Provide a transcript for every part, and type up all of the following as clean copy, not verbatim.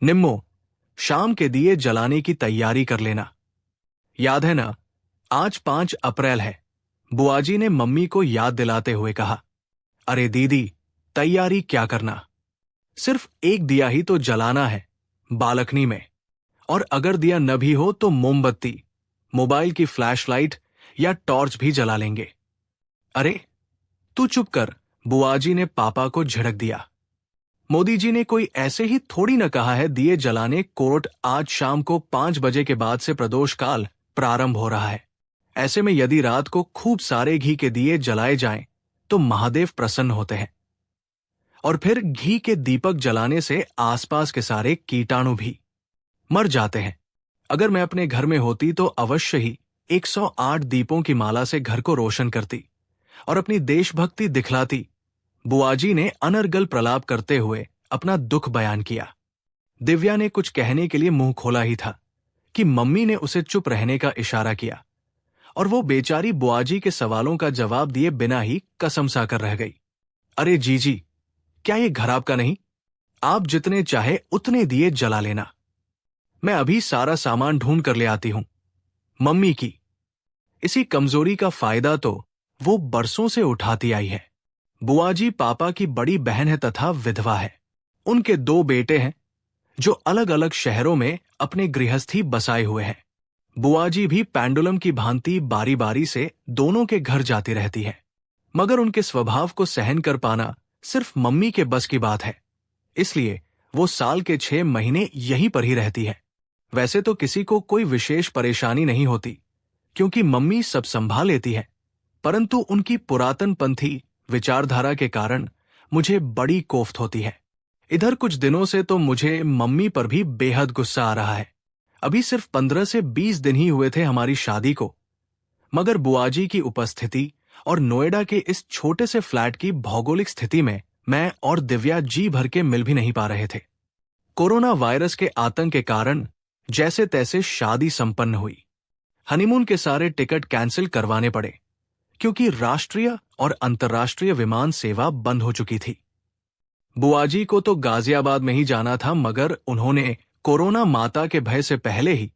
निम्मो, शाम के दिए जलाने की तैयारी कर लेना। याद है ना, आज 5 अप्रैल है। बुआजी ने मम्मी को याद दिलाते हुए कहा। अरे दीदी, तैयारी क्या करना, सिर्फ एक दिया ही तो जलाना है, बालकनी में। और अगर दिया न भी हो तो मोमबत्ती, मोबाइल की फ्लैशलाइट या टॉर्च भी जला लेंगे। अरे तू चुप कर, बुआजी ने पापा को झिड़क दिया। मोदी जी ने कोई ऐसे ही थोड़ी न कहा है दिए जलाने। कोर्ट आज शाम को 5 बजे के बाद से प्रदोष काल प्रारंभ हो रहा है। ऐसे में यदि रात को खूब सारे घी के दिए जलाए जाएं तो महादेव प्रसन्न होते हैं। और फिर घी के दीपक जलाने से आसपास के सारे कीटाणु भी मर जाते हैं। अगर मैं अपने घर में होती तो अवश्य ही 108 दीपों की माला से घर को रोशन करती और अपनी देशभक्ति दिखलाती। बुआजी ने अनर्गल प्रलाप करते हुए अपना दुख बयान किया। दिव्या ने कुछ कहने के लिए मुंह खोला ही था कि मम्मी ने उसे चुप रहने का इशारा किया और वो बेचारी बुआजी के सवालों का जवाब दिए बिना ही कसम सा कर रह गई। अरे जीजी, क्या ये घर आपका नहीं? आप जितने चाहे उतने दिए जला लेना, मैं अभी सारा सामान ढूंढ कर ले आती हूं। मम्मी की इसी कमजोरी का फायदा तो वो बरसों से उठाती आई है। बुआजी पापा की बड़ी बहन है तथा विधवा है। उनके 2 बेटे हैं जो अलग अलग शहरों में अपने गृहस्थी बसाए हुए हैं। बुआजी भी पेंडुलम की भांति बारी बारी से दोनों के घर जाती रहती है, मगर उनके स्वभाव को सहन कर पाना सिर्फ मम्मी के बस की बात है। इसलिए वो साल के 6 महीने यहीं पर ही रहती है। वैसे तो किसी को कोई विशेष परेशानी नहीं होती क्योंकि मम्मी सब संभाल लेती है, परंतु उनकी पुरातनपंथी विचारधारा के कारण मुझे बड़ी कोफ्त होती है। इधर कुछ दिनों से तो मुझे मम्मी पर भी बेहद गुस्सा आ रहा है। अभी सिर्फ 15 से 20 दिन ही हुए थे हमारी शादी को, मगर बुआजी की उपस्थिति और नोएडा के इस छोटे से फ्लैट की भौगोलिक स्थिति में मैं और दिव्या जी भर के मिल भी नहीं पा रहे थे। कोरोना वायरस के आतंक के कारण जैसे तैसे शादी संपन्न हुई। हनीमून के सारे टिकट कैंसिल करवाने पड़े क्योंकि राष्ट्रीय और अंतर्राष्ट्रीय विमान सेवा बंद हो चुकी थी। बुआजी को तो गाजियाबाद में ही जाना था, मगर उन्होंने कोरोना माता के भय से पहले ही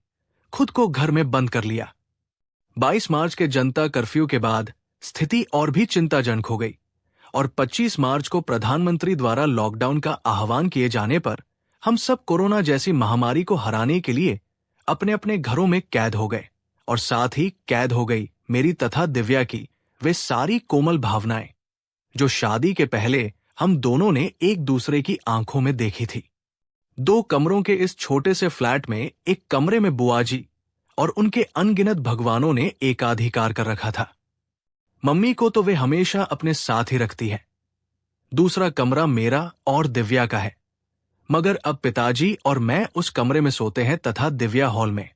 खुद को घर में बंद कर लिया। 22 मार्च के जनता कर्फ्यू के बाद स्थिति और भी चिंताजनक हो गई और 25 मार्च को प्रधानमंत्री द्वारा लॉकडाउन का आह्वान किए जाने पर हम सब कोरोना जैसी महामारी को हराने के लिए अपने अपने घरों में कैद हो गए और साथ ही कैद हो गई मेरी तथा दिव्या की वे सारी कोमल भावनाएं जो शादी के पहले हम दोनों ने एक दूसरे की आंखों में देखी थी। 2 कमरों के इस छोटे से फ्लैट में एक कमरे में बुआजी और उनके अनगिनत भगवानों ने एकाधिकार कर रखा था। मम्मी को तो वे हमेशा अपने साथ ही रखती है। दूसरा कमरा मेरा और दिव्या का है, मगर अब पिताजी और मैं उस कमरे में सोते हैं तथा दिव्या हॉल में,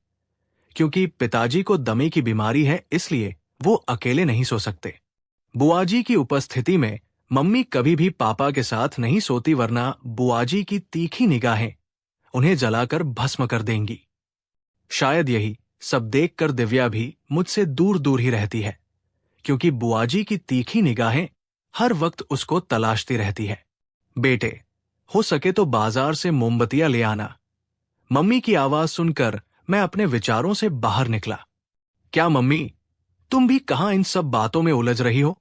क्योंकि पिताजी को दमे की बीमारी है, इसलिए वो अकेले नहीं सो सकते। बुआजी की उपस्थिति में मम्मी कभी भी पापा के साथ नहीं सोती, वरना बुआजी की तीखी निगाहें उन्हें जलाकर भस्म कर देंगी। शायद यही सब देखकर दिव्या भी मुझसे दूर दूर ही रहती है, क्योंकि बुआजी की तीखी निगाहें हर वक्त उसको तलाशती रहती है। बेटे, हो सके तो बाजार से मोमबत्तियां ले आना। मम्मी की आवाज सुनकर मैं अपने विचारों से बाहर निकला। क्या मम्मी, तुम भी कहां इन सब बातों में उलझ रही हो?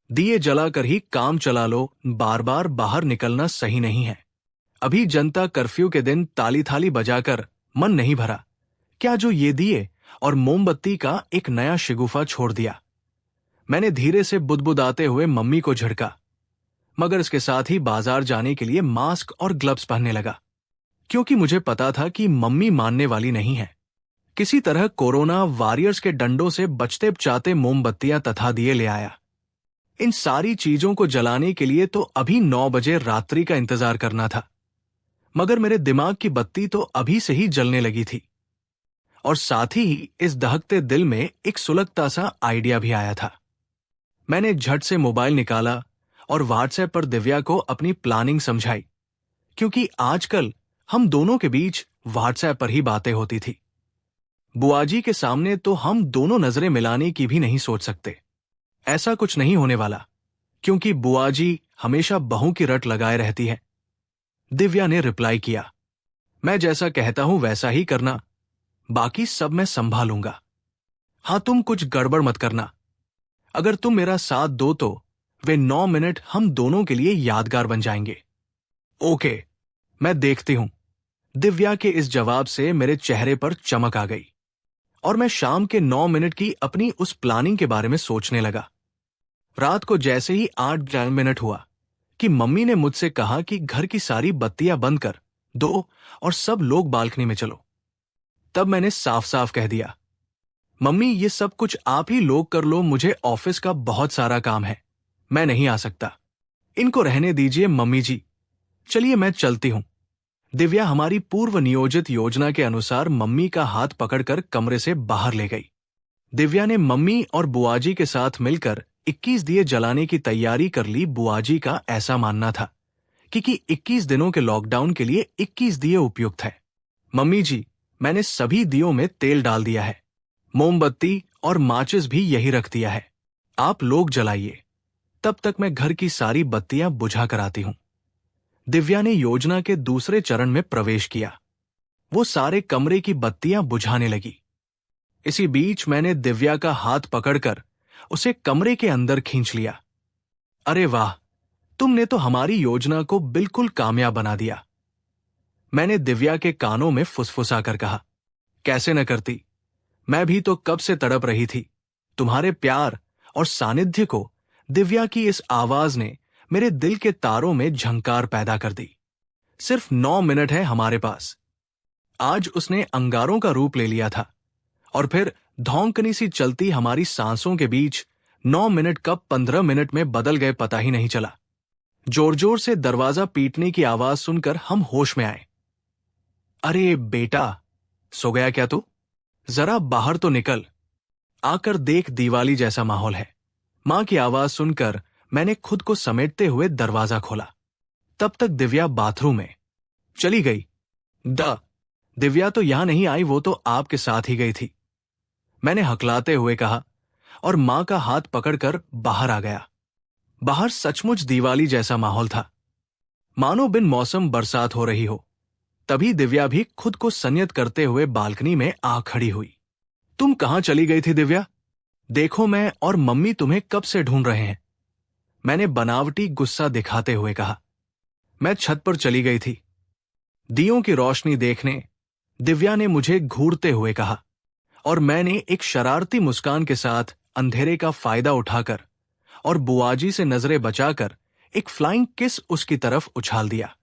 दिए जलाकर ही काम चला लो, बार बार बाहर निकलना सही नहीं है। अभी जनता कर्फ्यू के दिन ताली थाली बजाकर मन नहीं भरा क्या, जो ये दिए और मोमबत्ती का एक नया शिगुफा छोड़ दिया। मैंने धीरे से बुदबुदाते हुए मम्मी को झिड़का, मगर इसके साथ ही बाजार जाने के लिए मास्क और ग्लव्स पहनने लगा, क्योंकि मुझे पता था कि मम्मी मानने वाली नहीं है। किसी तरह कोरोना वॉरियर्स के डंडों से बचते बचाते मोमबत्तियां तथा दिए ले आया। इन सारी चीजों को जलाने के लिए तो अभी 9 बजे रात्रि का इंतजार करना था, मगर मेरे दिमाग की बत्ती तो अभी से ही जलने लगी थी और साथ ही इस दहकते दिल में एक सुलगता सा आइडिया भी आया था। मैंने झट से मोबाइल निकाला और व्हाट्सएप पर दिव्या को अपनी प्लानिंग समझाई, क्योंकि आजकल हम दोनों के बीच व्हाट्सएप पर ही बातें होती थी। बुआजी के सामने तो हम दोनों नजरें मिलाने की भी नहीं सोच सकते। ऐसा कुछ नहीं होने वाला, क्योंकि बुआजी हमेशा बहू की रट लगाए रहती है। दिव्या ने रिप्लाई किया, मैं जैसा कहता हूं वैसा ही करना, बाकी सब मैं संभालूंगा। हाँ, तुम कुछ गड़बड़ मत करना। अगर तुम मेरा साथ दो तो वे 9 मिनट हम दोनों के लिए यादगार बन जाएंगे। ओके, मैं देखती हूं। दिव्या के इस जवाब से मेरे चेहरे पर चमक आ गई और मैं शाम के 9 मिनट की अपनी उस प्लानिंग के बारे में सोचने लगा। रात को जैसे ही 8 मिनट हुआ कि मम्मी ने मुझसे कहा कि घर की सारी बत्तियां बंद कर दो और सब लोग बालकनी में चलो, तब मैंने साफ साफ कह दिया, मम्मी ये सब कुछ आप ही लोग कर लो, मुझे ऑफिस का बहुत सारा काम है, मैं नहीं आ सकता। इनको रहने दीजिए मम्मी जी, चलिए मैं चलती हूं। दिव्या हमारी पूर्व नियोजित योजना के अनुसार मम्मी का हाथ पकड़कर कमरे से बाहर ले गई। दिव्या ने मम्मी और बुआजी के साथ मिलकर 21 दिए जलाने की तैयारी कर ली। बुआजी का ऐसा मानना था कि 21 दिनों के लॉकडाउन के लिए 21 दिए उपयुक्त है। मम्मी जी, मैंने सभी दियों में तेल डाल दिया है, मोमबत्ती और माचिस भी यही रख दिया है, आप लोग जलाइए, तब तक मैं घर की सारी बत्तियां बुझा कर आती हूं। दिव्या ने योजना के दूसरे चरण में प्रवेश किया। वो सारे कमरे की बत्तियां बुझाने लगी। इसी बीच मैंने दिव्या का हाथ पकड़कर उसे कमरे के अंदर खींच लिया। अरे वाह, तुमने तो हमारी योजना को बिल्कुल कामयाब बना दिया, मैंने दिव्या के कानों में फुसफुसा कर कहा। कैसे न करती, मैं भी तो कब से तड़प रही थी। तुम्हारे प्यार और सानिध्य को दिव्या की इस आवाज ने मेरे दिल के तारों में झंकार पैदा कर दी। सिर्फ 9 मिनट है हमारे पास। आज उसने अंगारों का रूप ले लिया था और फिर धौंकनी सी चलती हमारी सांसों के बीच 9 मिनट कब 15 मिनट में बदल गए पता ही नहीं चला। जोर जोर से दरवाजा पीटने की आवाज सुनकर हम होश में आए। अरे बेटा, सो गया क्या तू? जरा बाहर तो निकल, आकर देख, दिवाली जैसा माहौल है। मां की आवाज सुनकर मैंने खुद को समेटते हुए दरवाजा खोला। तब तक दिव्या बाथरूम में चली गई। दिव्या तो यहां नहीं आई, वो तो आपके साथ ही गई थी, मैंने हकलाते हुए कहा और मां का हाथ पकड़कर बाहर आ गया। बाहर सचमुच दिवाली जैसा माहौल था, मानो बिन मौसम बरसात हो रही हो। तभी दिव्या भी खुद को संयत करते हुए बालकनी में आ खड़ी हुई। तुम कहां चली गई थी दिव्या? देखो, मैं और मम्मी तुम्हें कब से ढूंढ रहे हैं, मैंने बनावटी गुस्सा दिखाते हुए कहा। मैं छत पर चली गई थी, दियों की रोशनी देखने, दिव्या ने मुझे घूरते हुए कहा और मैंने एक शरारती मुस्कान के साथ अंधेरे का फायदा उठाकर और बुआजी से नजरें बचाकर एक फ्लाइंग किस उसकी तरफ उछाल दिया।